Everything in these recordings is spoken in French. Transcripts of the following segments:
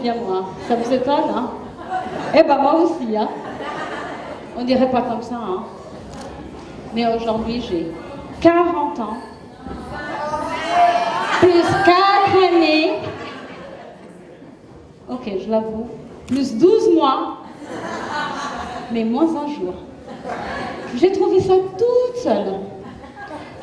bien moi. Ça vous étonne, hein? Eh ben moi aussi, hein. On dirait pas comme ça, hein. Mais aujourd'hui, j'ai 40 ans, plus 4 années, ok, je l'avoue, plus 12 mois, mais moins un jour. J'ai trouvé ça toute seule.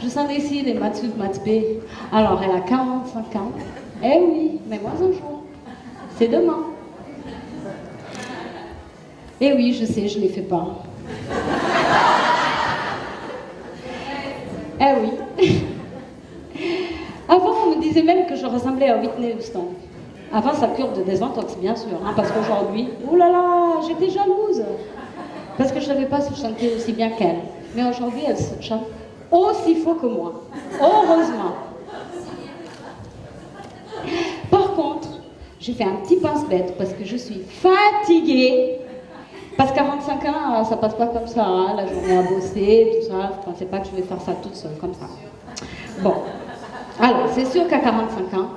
Je sens ici les maths sup, maths B. Alors, elle a 45 ans. Eh oui, mais moins un jour. C'est demain. Eh oui, je sais, je ne les fais pas. Eh oui. Avant, on me disait même que je ressemblais à Whitney Houston. Avant sa cure de désintox, bien sûr. Hein, parce qu'aujourd'hui, oulala, j'étais jalouse. Parce que je ne savais pas chanter aussi bien qu'elle. Mais aujourd'hui, elle chante aussi faux que moi. Heureusement. Par contre, j'ai fait un petit pince-bête parce que je suis fatiguée. Parce que 45 ans, ça passe pas comme ça, hein, la journée à bosser, tout ça. Je ne pensais pas que je vais faire ça toute seule, comme ça. Bon. Alors, c'est sûr qu'à 45 ans,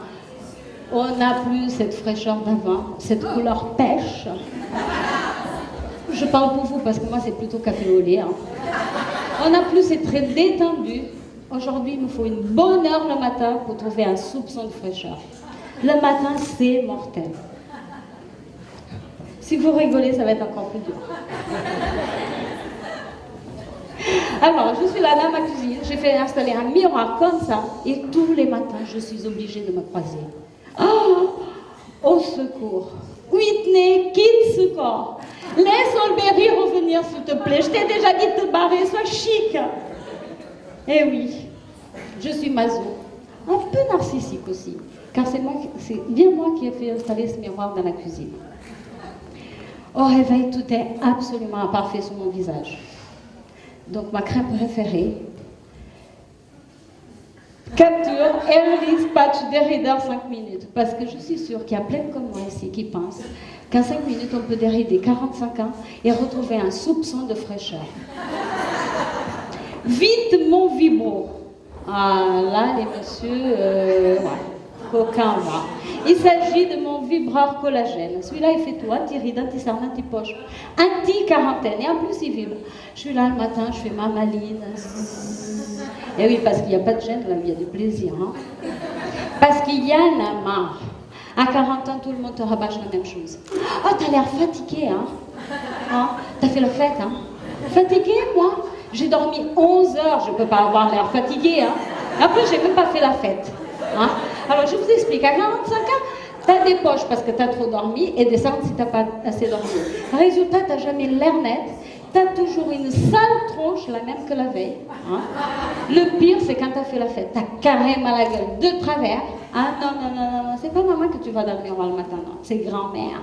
on n'a plus cette fraîcheur d'avant, cette couleur pêche. Je parle pour vous parce que moi, c'est plutôt café au lait. Hein. On n'a plus ces traits détendus. Aujourd'hui, il me faut une bonne heure le matin pour trouver un soupçon de fraîcheur. Le matin, c'est mortel. Si vous rigolez, ça va être encore plus dur. Alors, je suis là dans ma cuisine, j'ai fait installer un miroir comme ça, et tous les matins, je suis obligée de me croiser. Oh, au secours. Whitney, quitte ce corps. Laisse Olberry revenir, s'il te plaît. Je t'ai déjà dit de te barrer, sois chic. Eh oui, je suis maso. Un peu narcissique aussi, car c'est bien moi qui ai fait installer ce miroir dans la cuisine. Au réveil, tout est absolument parfait sur mon visage. Donc ma crème préférée, capture Early Patch Derrider 5 minutes. Parce que je suis sûre qu'il y a plein comme moi ici qui pensent qu'en 5 minutes, on peut dérider 45 ans et retrouver un soupçon de fraîcheur. Vite mon vibro. Ah là, les messieurs, ouais, coquins, va. Il s'agit de mon vibreur collagène. Celui-là, il fait tout, anti-ride, anti-cerne, anti-poche, anti-quarantaine. Et en plus, il vibre. Je suis là le matin, je fais ma maline. Et oui, parce qu'il n'y a pas de gêne, là, il y a du plaisir. Hein. Parce qu'il y en a marre. À 40 ans, tout le monde te rabâche la même chose. Oh, t'as l'air fatigué, hein, t'as fait la fête, hein. Fatigué, moi? J'ai dormi 11 heures, je ne peux pas avoir l'air fatigué, hein. En plus, j'ai même pas fait la fête. Hein? Alors, je vous explique, à 45 ans, tu as des poches parce que tu as trop dormi et des cernes si tu n'as pas assez dormi. Résultat, tu n'as jamais l'air net, tu as toujours une sale tronche, la même que la veille. Hein? Le pire, c'est quand tu as fait la fête, tu as carrément la gueule de travers. Ah non, non, non, non, c'est pas maman que tu vas dormir le matin, non, c'est grand-mère.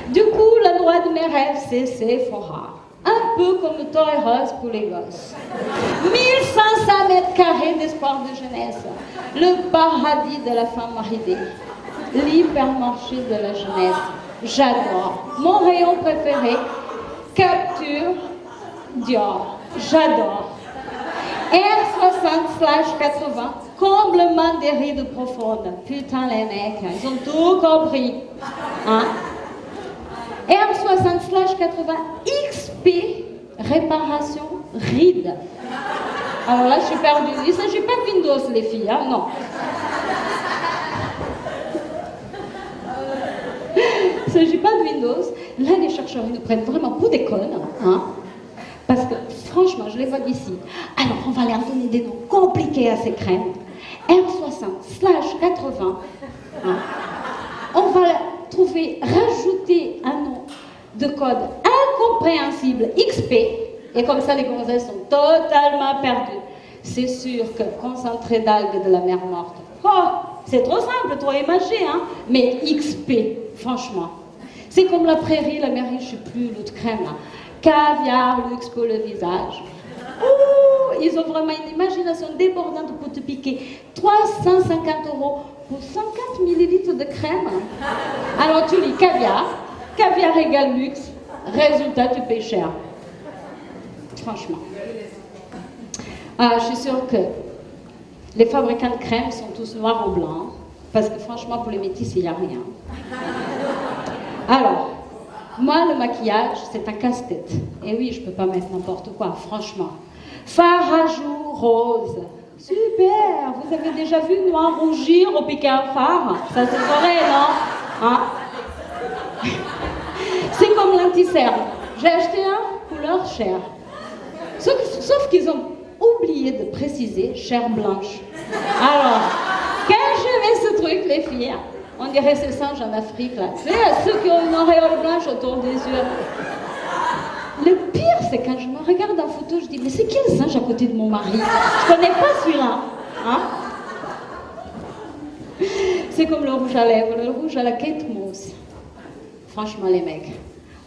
Du coup, le droit de mes rêves, c'est Sephora. Un peu comme le Toy Rose pour les gosses. 1500 mètres carrés d'espoir de jeunesse. Le paradis de la femme ridée. L'hypermarché de la jeunesse. J'adore. Mon rayon préféré, Capture Dior. J'adore. R60/80, comblement des rides profondes. Putain, les mecs, ils ont tout compris. Hein? R60/80 XP, réparation ride. Alors là, je suis perdue. Il ne s'agit pas de Windows, les filles, hein, non. Il ne s'agit pas de Windows. Là, les chercheurs, ils nous prennent vraiment pour des connes, hein. Parce que, franchement, je les vois d'ici. Alors, on va leur donner des noms compliqués à ces crèmes. R60/80. Hein. On va trouver, rajouter un nom de code incompréhensible XP, et comme ça les gonzesses sont totalement perdues. C'est sûr que concentré d'algues de la mer morte, oh, c'est trop simple, trop imagé, hein, mais XP, franchement. C'est comme la prairie, la mairie, je ne sais plus, l'autre crème là. Caviar, luxe pour le visage. Ouh, ils ont vraiment une imagination débordante pour te piquer 350 € pour 104 millilitres de crème. Alors tu lis caviar, caviar égale luxe, résultat tu payes cher. Franchement. Ah, je suis sûre que les fabricants de crème sont tous noirs ou blancs, Parce que franchement, pour les métis, il n'y a rien. Alors, moi, le maquillage, c'est un casse-tête. Et oui, je ne peux pas mettre n'importe quoi, franchement. Fard à joues rose. Super! Vous avez déjà vu noir rougir au piquer un phare? Ça se ferait, non? Hein? C'est comme l'anti-cerne. J'ai acheté un couleur chair. Sauf qu'ils ont oublié de préciser chair blanche. Alors, quand je mets ce truc, les filles, on dirait ces singes en Afrique, là. Tu sais, ceux qui ont une auréole blanche autour des yeux. Le pire, c'est quand je me regarde en photo, je dis, mais c'est quel singe à côté de mon mari? Je connais pas celui-là. Hein? C'est comme le rouge à lèvres, le rouge à la Kate Moss. Franchement, les mecs,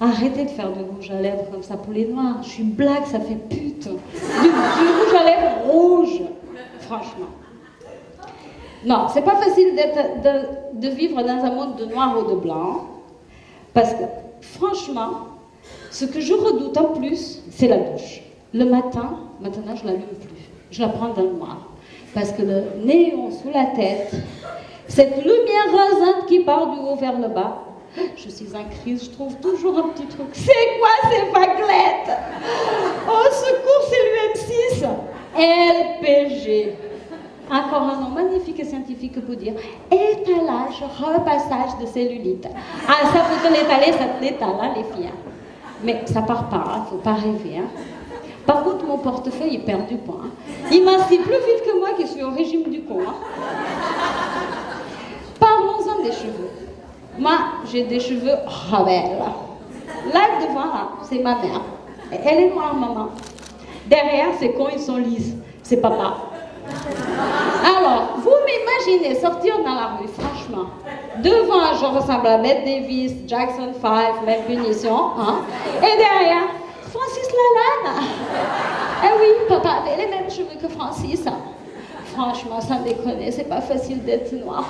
arrêtez de faire du rouge à lèvres comme ça pour les noirs. Je suis blague, ça fait pute. Du rouge à lèvres rouge. Franchement. Non, c'est pas facile de vivre dans un monde de noir ou de blanc. Parce que, franchement, ce que je redoute en plus, c'est la douche. Le matin, maintenant, je l'allume plus. Je la prends dans le noir. Parce que le néon sous la tête, cette lumière rasante qui part du haut vers le bas, je suis en crise, je trouve toujours un petit truc. C'est quoi ces vaguelettes? Oh, secours, c'est l'UM6. LPG. Encore un nom magnifique et scientifique pour dire étalage, repassage de cellulite. Ah, ça vous te l'étaler, ça te l'étale, hein, les filles. Mais ça part pas, hein, faut pas rêver. Hein. Par contre, mon portefeuille est perdu point. Hein. Il m'inspire plus vite que moi qui suis au régime du con. Hein. Parlons-en des cheveux. Moi, j'ai des cheveux rebelles. Là, devant, là, c'est ma mère. Elle est noire, maman. Derrière, c'est con, ils sont lisses. C'est papa. Alors, vous m'imaginez sortir dans la rue, franchement. Devant, je ressemble à Bette Davis, Jackson 5, même punition. Hein? Et derrière, Francis Lalanne. Eh oui, papa avait les mêmes cheveux que Francis. Franchement, sans déconner, c'est pas facile d'être noir.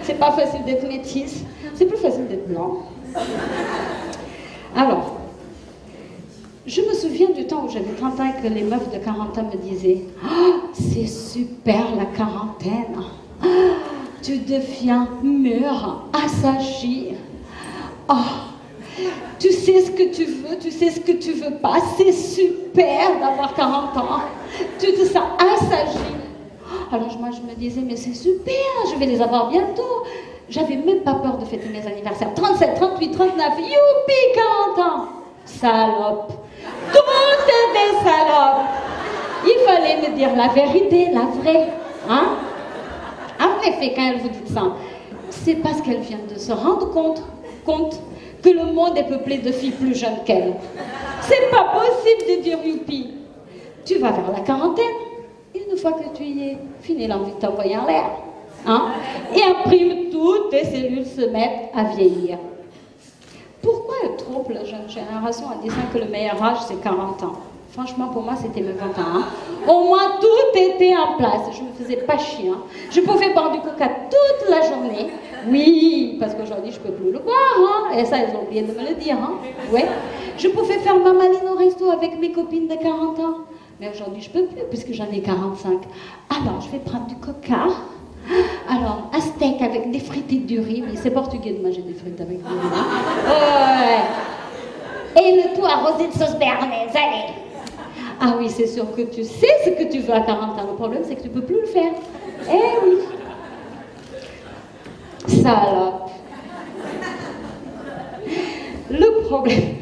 C'est pas facile d'être métisse. C'est plus facile d'être blanc. Alors, je me souviens du temps où j'avais 30 ans et que les meufs de 40 ans me disaient oh, c'est super la quarantaine. Oh, tu deviens mûr, assagi. Oh, tu sais ce que tu veux, tu sais ce que tu veux pas. C'est super d'avoir 40 ans. Tu te sens assagi. Alors moi je me disais mais c'est super, je vais les avoir bientôt. J'avais même pas peur de fêter mes anniversaires. 37, 38, 39, youpi, 40 ans. Salope. Toutes des salopes. Il fallait me dire la vérité, la vraie. Hein? En effet, quand elle vous dit ça, c'est parce qu'elle vient de se rendre compte que le monde est peuplé de filles plus jeunes qu'elle. C'est pas possible de dire youpi. Tu vas vers la quarantaine. Une fois que tu y es, fini l'envie de t'envoyer en l'air. Hein? Et après, toutes tes cellules se mettent à vieillir. Pourquoi elle trompe la jeune génération en disant que le meilleur âge, c'est 40 ans? Franchement, pour moi, c'était mes 20 ans. Hein? Au moins, tout était en place. Je ne me faisais pas chier. Hein? Je pouvais boire du coca toute la journée. Oui, parce qu'aujourd'hui, je ne peux plus le boire. Hein? Et ça, ils ont oublié de me le dire. Hein? Ouais. Je pouvais faire ma maline au resto avec mes copines de 40 ans. Mais aujourd'hui, je ne peux plus, puisque j'en ai 45. Alors, je vais prendre du coca. Alors, un steak avec des frites et du riz. Mais c'est portugais de manger des frites avec du riz. Et le tout arrosé de sauce béarnaise. Allez. Ah oui, c'est sûr que tu sais ce que tu veux à 40 ans. Le problème, c'est que tu ne peux plus le faire. Eh oui. Salope. Le problème...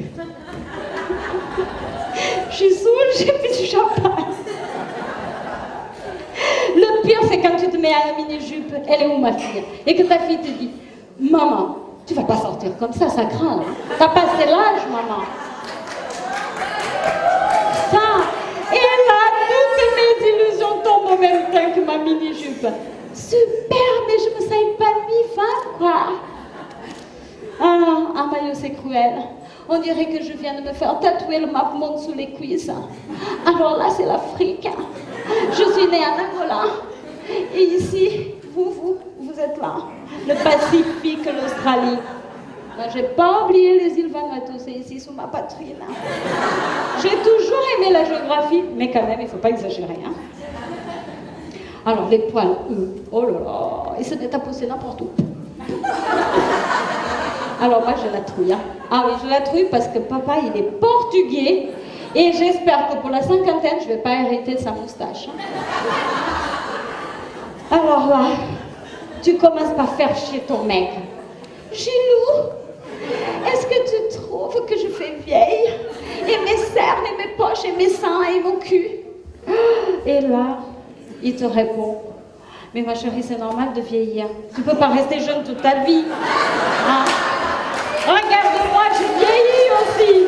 Je suis saoule, j'ai plus du champagne. Le pire, c'est quand tu te mets à la mini-jupe, elle est où ma fille? Et que ta fille te dit, maman, tu vas pas sortir comme ça craint. Hein? T'as passé l'âge, maman. Ça. Et là, toutes mes illusions tombent en même temps que ma mini-jupe. Super, mais je me sens épanouie, femme, quoi. Ah, maillot, c'est cruel. On dirait que je viens de me faire tatouer le map-monde sous les cuisses. Alors là, c'est l'Afrique. Je suis née en Angola. Et ici, vous êtes là. Le Pacifique, l'Australie. Ben, j'ai pas oublié les îles Vanuatu, c'est ici sous ma poitrine. J'ai toujours aimé la géographie, mais quand même, il faut pas exagérer. Hein. Alors les poils, eux, oh là là, ils se mettent à pousser n'importe où. Alors moi je la trouille. Hein. Ah oui, je la trouille parce que papa il est portugais et j'espère que pour la cinquantaine je ne vais pas hériter de sa moustache. Hein. Alors là, tu commences par faire chier ton mec. Gilou, est-ce que tu trouves que je fais vieille? Et mes cernes, et mes poches, et mes seins, et mon cul. Et là, il te répond, mais ma chérie, c'est normal de vieillir. Tu peux pas rester jeune toute ta vie. Hein? Regarde-moi, je vieillis aussi.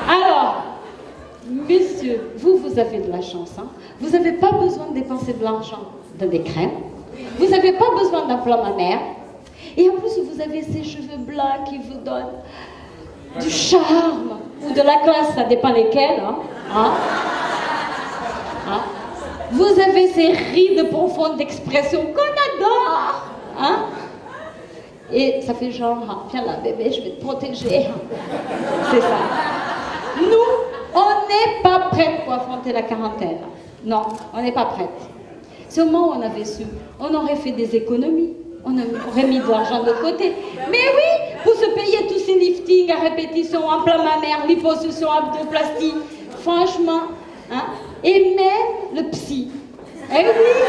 Alors, monsieur, vous avez de la chance. Hein? Vous n'avez pas besoin de dépenser de l'argent dans des crèmes. Vous n'avez pas besoin d'un plan mammaire. Et en plus, vous avez ces cheveux blancs qui vous donnent du charme ou de la classe, ça dépend lesquels. Hein? Hein? Hein? Vous avez ces rides profondes d'expression qu'on adore. Hein? Et ça fait genre, ah, viens là bébé, je vais te protéger. C'est ça. Nous, on n'est pas prêtes pour affronter la quarantaine. Non, on n'est pas prêtes. C'est au moment où on avait su, on aurait fait des économies. On aurait mis de l'argent de côté. Mais oui, pour se payer tous ces liftings à répétition, en plein mammaire, liposuction, abdoplastie, franchement, hein, et même le psy. Eh oui,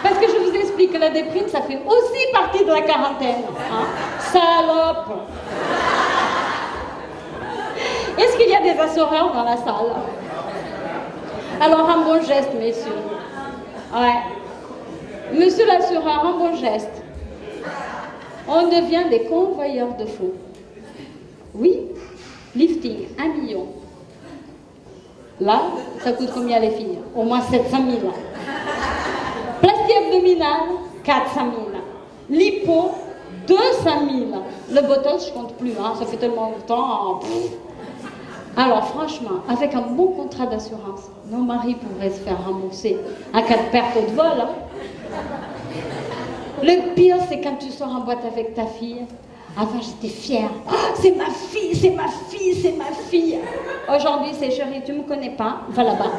parce que je vous explique que la déprime, ça fait aussi partie de la quarantaine. Hein. Salope. Est-ce qu'il y a des assureurs dans la salle? Alors, un bon geste, messieurs. Ouais. Monsieur l'assureur, un bon geste. On devient des convoyeurs de faux. Oui, lifting, 1 million. Là, ça coûte combien les filles? Au moins 700 000. Plastie abdominale, 400 000. Lipo, 200 000. Le botox, je compte plus, hein, ça fait tellement longtemps. Alors franchement, avec un bon contrat d'assurance, nos maris pourraient se faire rembourser en cas de perte de vol. Hein. Le pire, c'est quand tu sors en boîte avec ta fille. Avant, j'étais fière. Oh, c'est ma fille, c'est ma fille, c'est ma fille. Aujourd'hui, c'est chérie, tu ne me connais pas, va là-bas.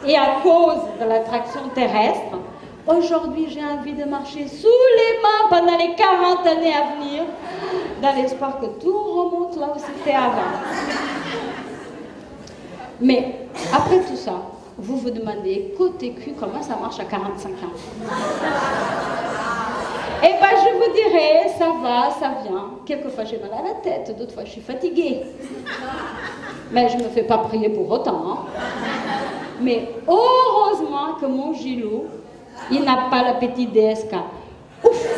Et à cause de l'attraction terrestre, aujourd'hui, j'ai envie de marcher sous les mains pendant les 40 années à venir, dans l'espoir que tout remonte là où c'était avant. Mais après tout ça, vous vous demandez, côté cul, comment ça marche à 45 ans? Eh bien, je vous dirais, ça va, ça vient. Quelquefois, j'ai mal à la tête, d'autres fois, je suis fatiguée. Mais je ne me fais pas prier pour autant. Hein. Mais heureusement que mon Gilou, il n'a pas l'appétit DSK. Ouf!